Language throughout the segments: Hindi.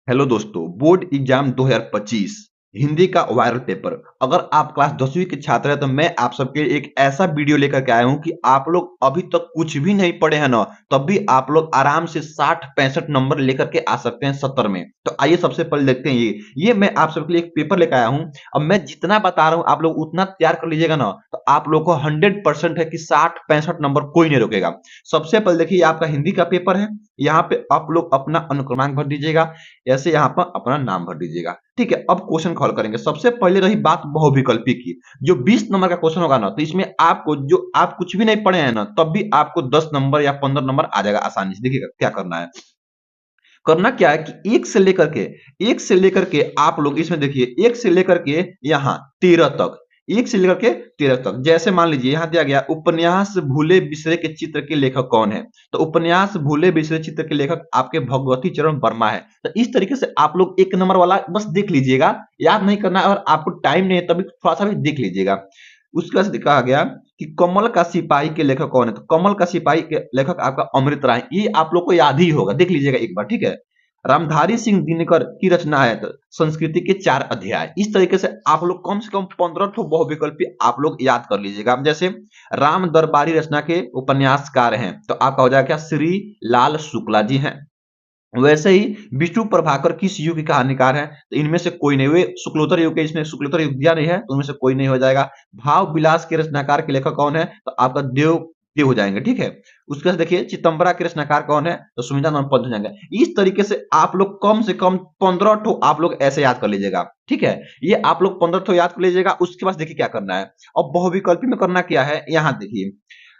हेलो दोस्तों, बोर्ड एग्जाम 2025 हिंदी का वायरल पेपर। अगर आप क्लास 10वीं के छात्र हैं तो मैं आप सबके एक ऐसा वीडियो लेकर के आया हूं कि आप लोग अभी तक कुछ भी नहीं पढ़े हैं ना, तब भी आप लोग आराम से 60-65 नंबर लेकर के आ सकते हैं 70 में। तो आइए सबसे पहले देखते हैं ये मैं आप सबके लिए एक पेपर लेकर आया हूं। अब मैं जितना बता रहा हूं आप लोग उतना तैयार कर लीजिएगा ना, तो आप लोग को 100% है कि 60-65 नंबर कोई नहीं रोकेगा। सबसे पहले देखिए, ये आपका हिंदी का पेपर है। यहाँ पे आप लोग अपना अनुक्रमांक भर दीजिएगा, ऐसे यहाँ पर अपना नाम भर दीजिएगा। ठीक है, अब क्वेश्चन कॉल करेंगे। सबसे पहले रही बात बहुविकल्पी की, जो 20 नंबर का क्वेश्चन होगा ना, तो इसमें आपको जो आप कुछ भी नहीं पढ़े हैं ना, तब भी आपको 10 नंबर या 15 नंबर आ जाएगा आसानी से। देखिएगा क्या करना है। करना क्या है कि एक से लेकर के आप लोग इसमें देखिए, एक से लेकर के यहाँ 13 तक, एक से लेकर के 13 तक। जैसे मान लीजिए यहाँ दिया गया, उपन्यास भूले बिसरे के चित्र के लेखक कौन है? तो उपन्यास भूले बिसरे चित्र के लेखक आपके भगवती चरण वर्मा है। तो इस तरीके से आप लोग एक नंबर वाला बस देख लीजिएगा, याद नहीं करना है, और आपको टाइम नहीं है तभी थोड़ा सा भी देख लीजिएगा। उसके बाद कहा गया कि कमल का सिपाही के लेखक कौन है? तो कमल का सिपाही के लेखक आपका अमृत राय। ये आप लोग को याद ही होगा, देख लीजिएगा एक बार। ठीक है, रामधारी सिंह दिनकर की रचना है तो संस्कृति के 4 अध्याय। इस तरीके से आप लोग कम से कम 15 ठो बहुविकल्पी आप लोग याद कर लीजिएगा। अब जैसे राम दरबारी रचना के उपन्यासकार हैं, तो आपका हो जाएगा क्या? श्री लाल शुक्ला जी हैं। वैसे ही विष्णु प्रभाकर किस युग के कहानीकार हैं? तो इनमें से कोई नहीं, वे शुक्लोत्तर युग के, इसमें शुक्लोत्तर युग दिया नहीं है, तो उनमें से कोई नहीं हो जाएगा। भाव विलास के रचनाकार के लेखक कौन है? तो आपका देव देव हो जाएंगे। ठीक है, उसके बाद देखिए चितंबरा के रचनाकार कौन है? तो सुमित्रानंद पंत हो जाएंगे। इस तरीके से आप लोग कम से कम 15 ठो आप लोग ऐसे याद कर लीजिएगा। ठीक है, ये आप लोग 15 ठो याद कर लीजिएगा। उसके बाद देखिए क्या करना है। अब बहुविकल्पी में करना क्या है, यहाँ देखिए,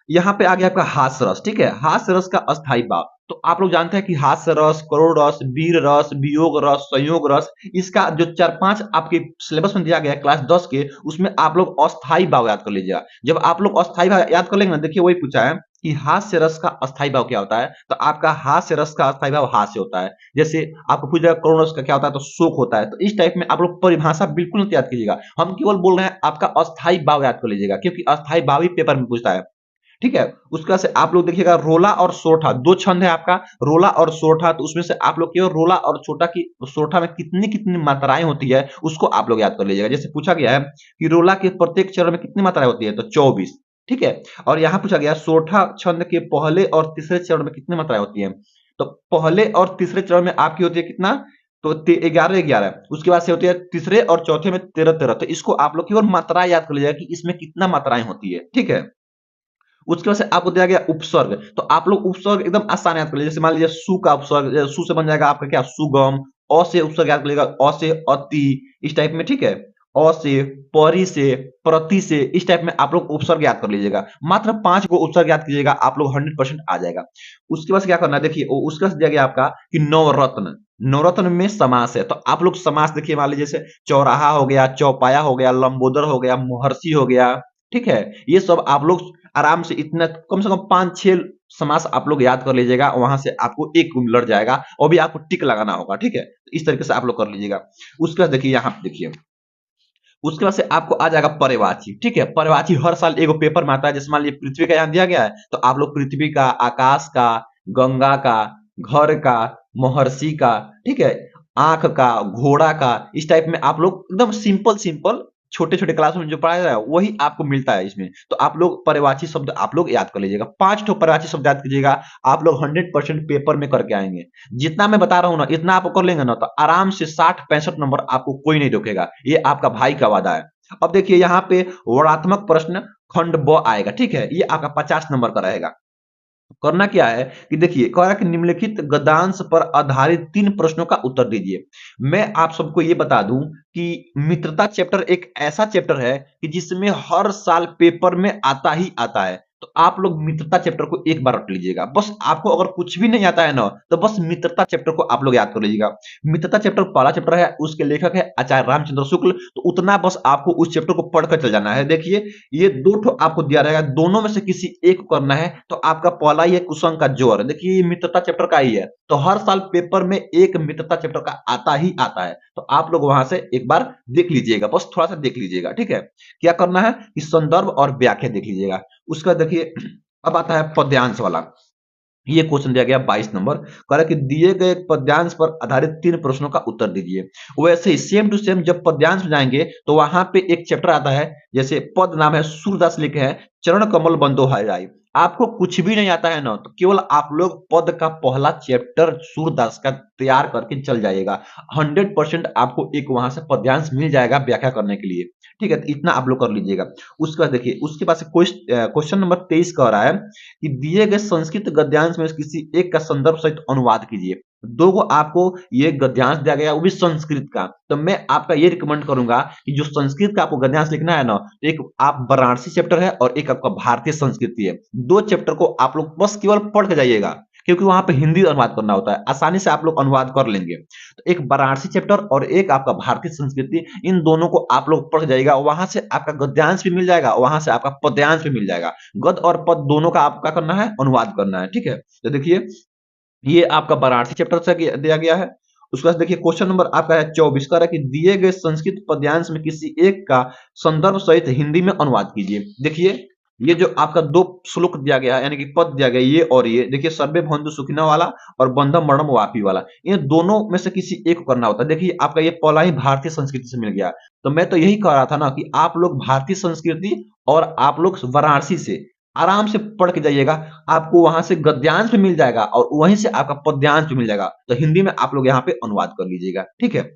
यहाँ पे आ गया आपका हास्य रस। ठीक है, हास्य रस का अस्थाई भाव। तो आप लोग जानते हैं कि हास्य रस, करुण रस, वीर रस, वियोग रस, संयोग रस, इसका जो 4-5 आपके सिलेबस में दिया गया है क्लास 10 के, उसमें आप लोग अस्थाई भाव याद कर लीजिएगा। जब आप लोग अस्थाई भाव याद कर लेंगे ना, देखिए वही पूछा है कि हास्य रस का अस्थाई भाव क्या होता है? तो आपका हास्य रस का अस्थाई भाव हास्य होता है। जैसे आपको पूछ जाएगा करुण रस का क्या होता है, तो शोक होता है। तो इस टाइप में आप लोग परिभाषा बिल्कुल मत याद कीजिएगा, हम केवल बोल रहे हैं आपका अस्थाई भाव याद कर लीजिएगा, क्योंकि अस्थाई भाव ही पेपर में पूछता है। ठीक है, उसका से आप लोग देखिएगा रोला और सोरठा, दो छंद है आपका, रोला और सोरठा। तो उसमें से आप लोग केवल रोला और छोटा की सोरठा में कितनी कितनी मात्राएं होती है उसको आप लोग याद कर लीजिएगा। जैसे पूछा गया है कि रोला के प्रत्येक चरण में कितनी मात्राएं होती है, तो 24। ठीक है, और यहाँ पूछा गया सोरठा छंद के पहले और तीसरे चरण में कितनी मात्राएं होती है? तो पहले और तीसरे चरण में आपकी होती है कितना? तो 11-11। उसके बाद से होती है तीसरे और चौथे में 13-13। तो इसको आप लोग केवल मात्राएं याद कर लीजिएगा कि इसमें कितना मात्राएं होती है। ठीक है, उसके बाद से आपको दिया गया उपसर्ग। तो आप लोग उपसर्ग एकदम आसान याद कर लीजिए। जैसे मान लीजिए सु का उपसर्ग, सु से बन जाएगा आपका क्या? सुगम। अ से उपसर्ग याद कर लीजिएगा, अ से अति, इस टाइप में। ठीक है, अ से, परि से, प्रति से, इस टाइप में आप लोग उपसर्ग याद कर लीजिएगा। मात्र 5 को उपसर्ग याद कीजिएगा, आप लोग 100% आ जाएगा। उसके बाद से क्या करना है, देखिए उसके बाद दिया गया आपका कि नवरत्न। नवरत्न में समास है, तो आप लोग समास देखिए, मान लीजिए जैसे चौराहा हो गया, चौपाया हो गया, लंबोदर हो गया, महर्षि हो गया। ठीक है, ये सब आप लोग आराम से इतना कम से कम 5-6 समास आप लोग याद कर लीजिएगा। वहां से आपको एक लड़ जाएगा, और भी आपको टिक लगाना होगा। ठीक है, तो इस तरीके से आप लोग कर लीजिएगा। उसके बाद देखिए, यहाँ पे देखिए, उसके बाद से आपको आ जाएगा पर्यायवाची। ठीक है, पर्यायवाची हर साल एगो पेपर में आता है। जैसे मान लीजिए पृथ्वी का यहाँ दिया गया है, तो आप लोग पृथ्वी का, आकाश का, गंगा का, घर का, महर्षि का, ठीक है, आंख का, घोड़ा का, इस टाइप में आप लोग एकदम सिंपल सिंपल छोटे छोटे क्लास में जो पढ़ाया जाए वही आपको मिलता है इसमें। तो आप लोग पर्यायवाची शब्द आप लोग याद कर लीजिएगा। 5 ठो पर्यायवाची शब्द याद कीजिएगा, आप लोग 100% पेपर में करके आएंगे। जितना मैं बता रहा हूँ ना, इतना आप कर लेंगे ना, तो आराम से 60-65 नंबर आपको कोई नहीं रोकेगा। ये आपका भाई का वादा है। अब देखिए यहाँ पे वर्णात्मक प्रश्न खंड ब आएगा। ठीक है, ये आपका 50 नंबर का रहेगा। करना क्या है कि देखिए, कह रहा है कि निम्नलिखित गद्यांश पर आधारित 3 प्रश्नों का उत्तर दीजिए। मैं आप सबको ये बता दूं कि मित्रता चैप्टर एक ऐसा चैप्टर है कि जिसमें हर साल पेपर में आता ही आता है। तो आप लोग मित्रता चैप्टर को एक बार रट लीजिएगा। बस आपको अगर कुछ भी नहीं आता है ना, तो बस मित्रता चैप्टर को आप लोग याद कर लीजिएगा। मित्रता चैप्टर पहला चैप्टर है, उसके लेखक है आचार्य रामचंद्र शुक्ल। तो उतना बस आपको उस चैप्टर को पढ़कर चल जाना है। देखिए, ये 2 ठो आपको दिया रहेगा, दोनों में से किसी एक को करना है। तो आपका पहला ही है कुसुम का जोर। देखिए ये मित्रता चैप्टर का ही है, तो हर साल पेपर में एक मित्रता चैप्टर का आता ही आता है। तो आप लोग वहां से एक बार देख लीजिएगा, बस थोड़ा सा देख लीजिएगा। ठीक है, क्या करना है कि संदर्भ और व्याख्या देख लीजिएगा। उसका देखिए, अब आता है पद्यांश वाला। ये क्वेश्चन दिया गया 22 नंबर। कह रहा है कि दिए गए पद्यांश पर आधारित 3 प्रश्नों का उत्तर दीजिए। वैसे ही सेम टू सेम जब पद्यांश में जाएंगे तो वहां पे एक चैप्टर आता है, जैसे पद नाम है सूरदास लिखे हैं, चरण कमल बंदो हाय राय। आपको कुछ भी नहीं आता है ना, तो केवल आप लोग पद का पहला चैप्टर सूरदास का तैयार करके चल जाइएगा। 100% आपको एक वहां से पद्यांश मिल जाएगा व्याख्या करने के लिए। ठीक है, तो इतना आप लोग कर लीजिएगा। उसके बाद देखिए, उसके पास क्वेश्चन नंबर 23 कह रहा है कि दिए गए संस्कृत गद्यांश में से किसी एक का संदर्भ सहित अनुवाद कीजिए। दो को आपको ये गद्यांश दिया गया, वो भी संस्कृत का। तो मैं आपका ये रिकमेंड करूंगा कि जो संस्कृत का आपको गद्यांश लिखना है ना, तो एक आप वाराणसी चैप्टर है और एक आपका भारतीय संस्कृति है। दो चैप्टर को आप लोग बस केवल पढ़ के जाइएगा, क्योंकि वहां पे हिंदी अनुवाद करना होता है, आसानी से आप लोग अनुवाद कर लेंगे। तो एक वाराणसी चैप्टर और एक आपका भारतीय संस्कृति, इन दोनों को आप लोग पढ़ जाइएगा। वहां से आपका गद्यांश भी मिल जाएगा, वहां से आपका पद्यांश भी मिल जाएगा। गद्य और पद दोनों का आपका करना है, अनुवाद करना है। ठीक है, तो देखिए ये आपका वाराणसी चैप्टर से दिया गया है। उसके बाद देखिए क्वेश्चन नंबर आपका है 24 का, कि दिए गए संस्कृत पद्यांश में किसी एक का संदर्भ सहित हिंदी में अनुवाद कीजिए। देखिए ये जो आपका दो श्लोक दिया गया है, यानी कि पद दिया गया, ये और ये देखिए, सर्वे भवन्तु सुखिनः वाला और बंधम मरणम वापी वाला, इन दोनों में से किसी एक को करना होता है। देखिए आपका ये पहला ही भारतीय संस्कृति से मिल गया। तो मैं तो यही कह रहा था ना कि आप लोग भारतीय संस्कृति और आप लोग वाराणसी से आराम से पढ़ के जाइएगा। आपको वहां से गद्यांश भी मिल जाएगा और वहीं से आपका पद्यांश भी मिल जाएगा। तो हिंदी में आप लोग यहाँ पे अनुवाद कर लीजिएगा। ठीक है,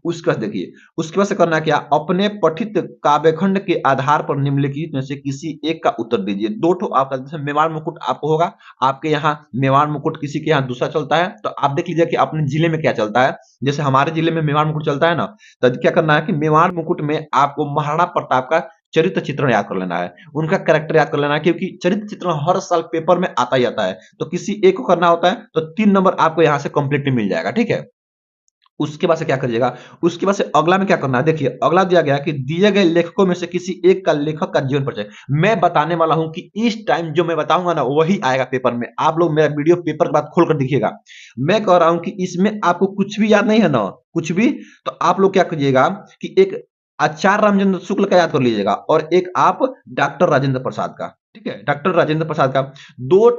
उसका देखिए, उसके बाद से करना क्या, अपने पठित काव्यखंड के आधार पर निम्नलिखित में से किसी एक का उत्तर दीजिए। दो ठो आपका, जैसे मेवाड़ मुकुट आपको होगा, आपके यहाँ मेवाड़ मुकुट, किसी के यहाँ दूसरा चलता है, तो आप देख लीजिए कि अपने जिले में क्या चलता है। जैसे हमारे जिले में मेवाड़ मुकुट चलता है ना, तो क्या करना है कि मेवाड़ मुकुट में आपको महाराणा प्रताप का चरित्र चित्रण याद कर लेना है, उनका कैरेक्टर याद कर लेना है, क्योंकि चरित्र चित्रण हर साल पेपर में आता ही आता है। तो किसी एक को करना होता है, तो 3 नंबर आपको यहाँ से कंप्लीट मिल जाएगा। ठीक है, उसके बाद से क्या करिएगा, उसके बाद से अगला में क्या करना है, देखिए अगला दिया गया कि दिए गए लेखकों में से किसी एक का लेखक का जीवन परिचय। मैं बताने वाला हूं कि इस टाइम जो मैं बताऊंगा ना, वही आएगा पेपर में। आप लोग मेरा वीडियो पेपर के बाद खोल कर देखिएगा। मैं कह रहा हूं कि इसमें आपको कुछ भी याद नहीं है ना, कुछ भी, तो आप लोग क्या करिएगा कि एक आचार्य रामचंद्र शुक्ल का याद कर लीजिएगा और एक आप डॉक्टर राजेंद्र प्रसाद का। ठीक है, डॉक्टर राजेंद्र प्रसाद का दो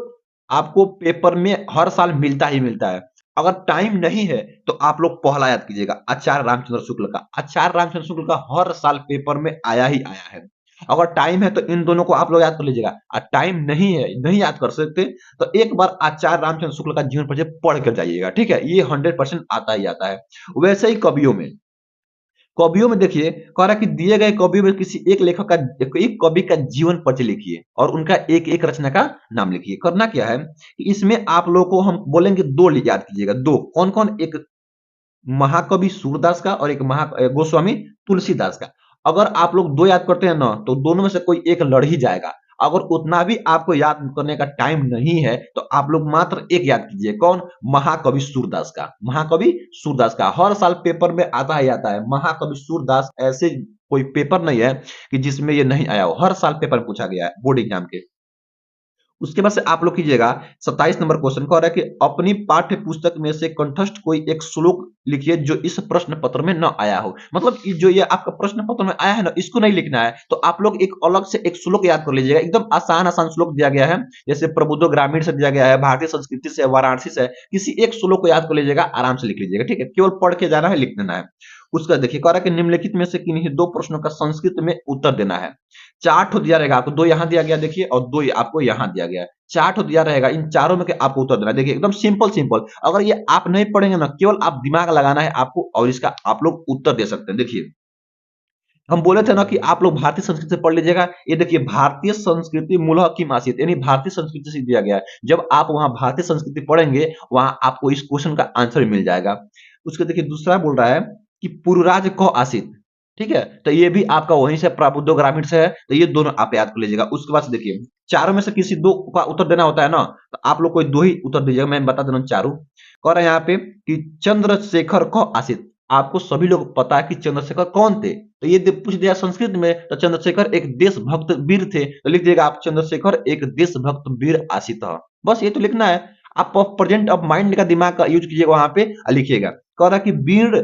आपको पेपर में हर साल मिलता ही मिलता है। अगर टाइम नहीं है तो आप लोग पहला याद कीजिएगा, आचार्य रामचंद्र शुक्ल का। आचार्य रामचंद्र शुक्ल का हर साल पेपर में आया ही आया है। अगर टाइम है तो इन दोनों को आप लोग याद कर लीजिएगा, और टाइम नहीं है, नहीं याद कर सकते, तो एक बार आचार्य रामचंद्र शुक्ल का जीवन परिचय पढ़ कर जाइएगा। ठीक है, ये 100% आता ही आता है। वैसे ही कवियों में, कवियों में देखिए कह रहा है कि दिए गए कवियों में किसी एक लेखक का, एक कवि का जीवन परिचय लिखिए और उनका एक एक रचना का नाम लिखिए। करना क्या है कि इसमें आप लोगों को हम बोलेंगे दो याद कीजिएगा। दो कौन कौन, एक महाकवि सूरदास का और एक महा गोस्वामी तुलसीदास का। अगर आप लोग दो याद करते हैं ना, तो दोनों में से कोई एक लड़ ही जाएगा। अगर उतना भी आपको याद करने का टाइम नहीं है, तो आप लोग मात्र एक याद कीजिए, कौन, महाकवि सूरदास का। महाकवि सूरदास का हर साल पेपर में आता ही आता है। महाकवि सूरदास, ऐसे कोई पेपर नहीं है कि जिसमें ये नहीं आया हो, हर साल पेपर में पूछा गया है बोर्ड एग्जाम के। उसके बाद से आप लोग कीजिएगा 27 नंबर क्वेश्चन कह रहा है कि अपनी पाठ्य पुस्तक में से कंठस्थ कोई एक श्लोक लिखिए जो इस प्रश्न पत्र में न आया हो। मतलब कि जो ये आपका प्रश्न पत्र में आया है ना, इसको नहीं लिखना है, तो आप लोग एक अलग से एक श्लोक याद कर लीजिएगा। एकदम आसान आसान श्लोक दिया गया है, जैसे प्रबुद्धो ग्रामीण से दिया गया है, भारतीय संस्कृति से, वाराणसी से, किसी एक श्लोक को याद कर लीजिएगा, आराम से लिख लीजिएगा। ठीक है, केवल पढ़ के जाना है, लिख देना है। उसका देखिए कह रहा है कि निम्नलिखित में से किन्हीं दो प्रश्नों का संस्कृत में उत्तर देना है। चार ठो दिया रहेगा आपको, दो यहाँ दिया गया देखिए, और दो आपको यहाँ दिया गया है। चार ठो दिया रहेगा, इन चारों में के आपको उत्तर देना है। देखिए एकदम सिंपल सिंपल, अगर ये आप नहीं पढ़ेंगे ना, केवल आप दिमाग लगाना है आपको, और इसका आप लोग उत्तर दे सकते हैं। देखिए हम बोले थे ना कि आप लोग भारतीय संस्कृति से पढ़ लीजिएगा। ये देखिए भारतीय संस्कृति मूलः किम आसीत, यानी भारतीय संस्कृति से दिया गया है। जब आप वहां भारतीय संस्कृति पढ़ेंगे, वहां आपको इस क्वेश्चन का आंसर मिल जाएगा। उसके देखिए दूसरा बोल रहा है कि पुरुराज कह आसित। ठीक है, तो ये भी आपका वहीं से प्रबुद्धो ग्रामीण से है, तो ये दोनों आप याद कर लीजिएगा। उसके बाद देखिए चारों में से किसी दो का उत्तर देना होता है ना, तो आप लोग कोई दो ही उत्तर दीजिएगा। मैं बता दे रहा हूँ चारों। कह रहा है यहाँ पे कि चंद्रशेखर कह आसित। आपको सभी लोग पता है कि चंद्रशेखर कौन थे, तो ये पूछ दिया संस्कृत में, तो चंद्रशेखर एक देशभक्त वीर थे, तो लिख दिएगा आप चंद्रशेखर एक देशभक्त वीर आसित। बस ये तो लिखना है। आप प्रेजेंट ऑफ माइंड का दिमाग का यूज कीजिएगा वहां पे, लिखिएगा। कह रहा कि वीर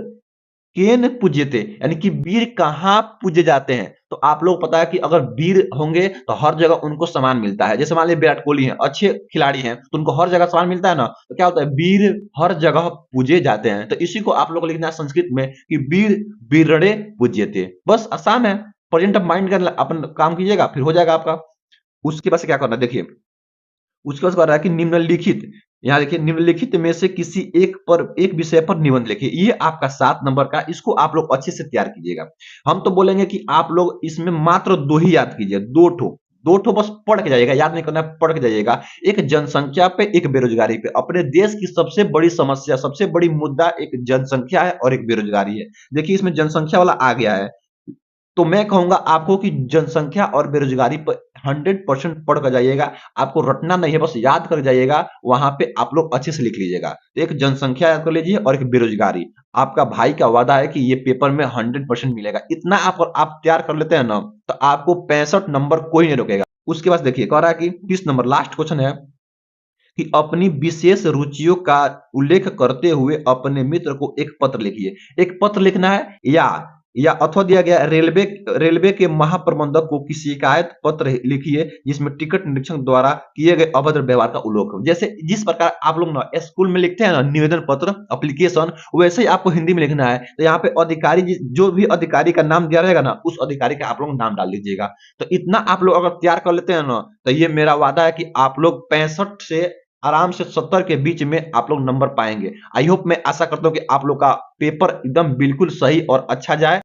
केन पूज्यते, यानी कि वीर कहाँ पूजे जाते हैं। तो आप लोग पता है कि अगर वीर होंगे तो हर जगह उनको सम्मान मिलता है। जैसे मान लीजिए विराट कोहली हैं, अच्छे खिलाड़ी हैं, तो उनको हर जगह सम्मान मिलता है ना, तो क्या होता है, वीर हर जगह पूजे जाते हैं। तो इसी को आप लोग को लिखना है संस्कृत में कि वीर वीरणे पूज्यते। बस आसान है, प्रेजेंट ऑफ माइंड का अपन काम कीजिएगा, फिर हो जाएगा आपका। उसके बाद से क्या करना है देखिए, उसके बाद कह रहा है कि निम्नलिखित, यहाँ देखिए निम्नलिखित में से किसी एक विषय पर निबंध लिखिए। ये आपका 7 नंबर का, इसको आप लोग अच्छे से तैयार कीजिएगा। हम तो बोलेंगे कि आप लोग इसमें मात्र 2 ही याद कीजिए, 2 ठो बस पढ़ के जाइएगा, याद नहीं करना है, पढ़ के जाइएगा। एक जनसंख्या पे, एक बेरोजगारी पे। अपने देश की सबसे बड़ी समस्या, सबसे बड़ी मुद्दा एक जनसंख्या है और एक बेरोजगारी है। देखिए इसमें जनसंख्या वाला आ गया है, तो मैं कहूंगा आपको कि जनसंख्या और बेरोजगारी पर 100% पढ़ कर जाइएगा। आपको रटना नहीं है, बस याद कर जाइएगा, वहां पे आप लोग अच्छे से लिख लीजिएगा। तो एक जनसंख्या याद कर लीजिए और एक बेरोजगारी। आपका भाई का वादा है कि ये पेपर में 100% मिलेगा। इतना आप तैयार कर लेते हैं ना, तो आपको 65 नंबर कोई नहीं रोकेगा। उसके बाद देखिए कह रहा है कि 30 नंबर लास्ट क्वेश्चन है कि अपनी विशेष रुचियों का उल्लेख करते हुए अपने मित्र को एक पत्र लिखिए। एक पत्र लिखना है, या अथवा दिया गया रेलवे रेलवे के महाप्रबंधक को की शिकायत पत्र लिखिए जिसमें टिकट निरीक्षक द्वारा किए गए अभद्र व्यवहार का उल्लेख हो। जैसे जिस प्रकार आप लोग ना स्कूल में लिखते हैं ना निवेदन पत्र, एप्लीकेशन, वैसे ही आपको हिंदी में लिखना है। तो यहाँ पे अधिकारी जो भी अधिकारी का नाम दिया रहेगा ना, उस अधिकारी का आप लोग नाम डाल दीजिएगा। तो इतना आप लोग अगर तैयार कर लेते हैं ना, तो ये मेरा वादा है कि आप लोग 65 से आराम से 70 के बीच में आप लोग नंबर पाएंगे। आई होप, मैं आशा करता हूं कि आप लोग का पेपर एकदम बिल्कुल सही और अच्छा जाए।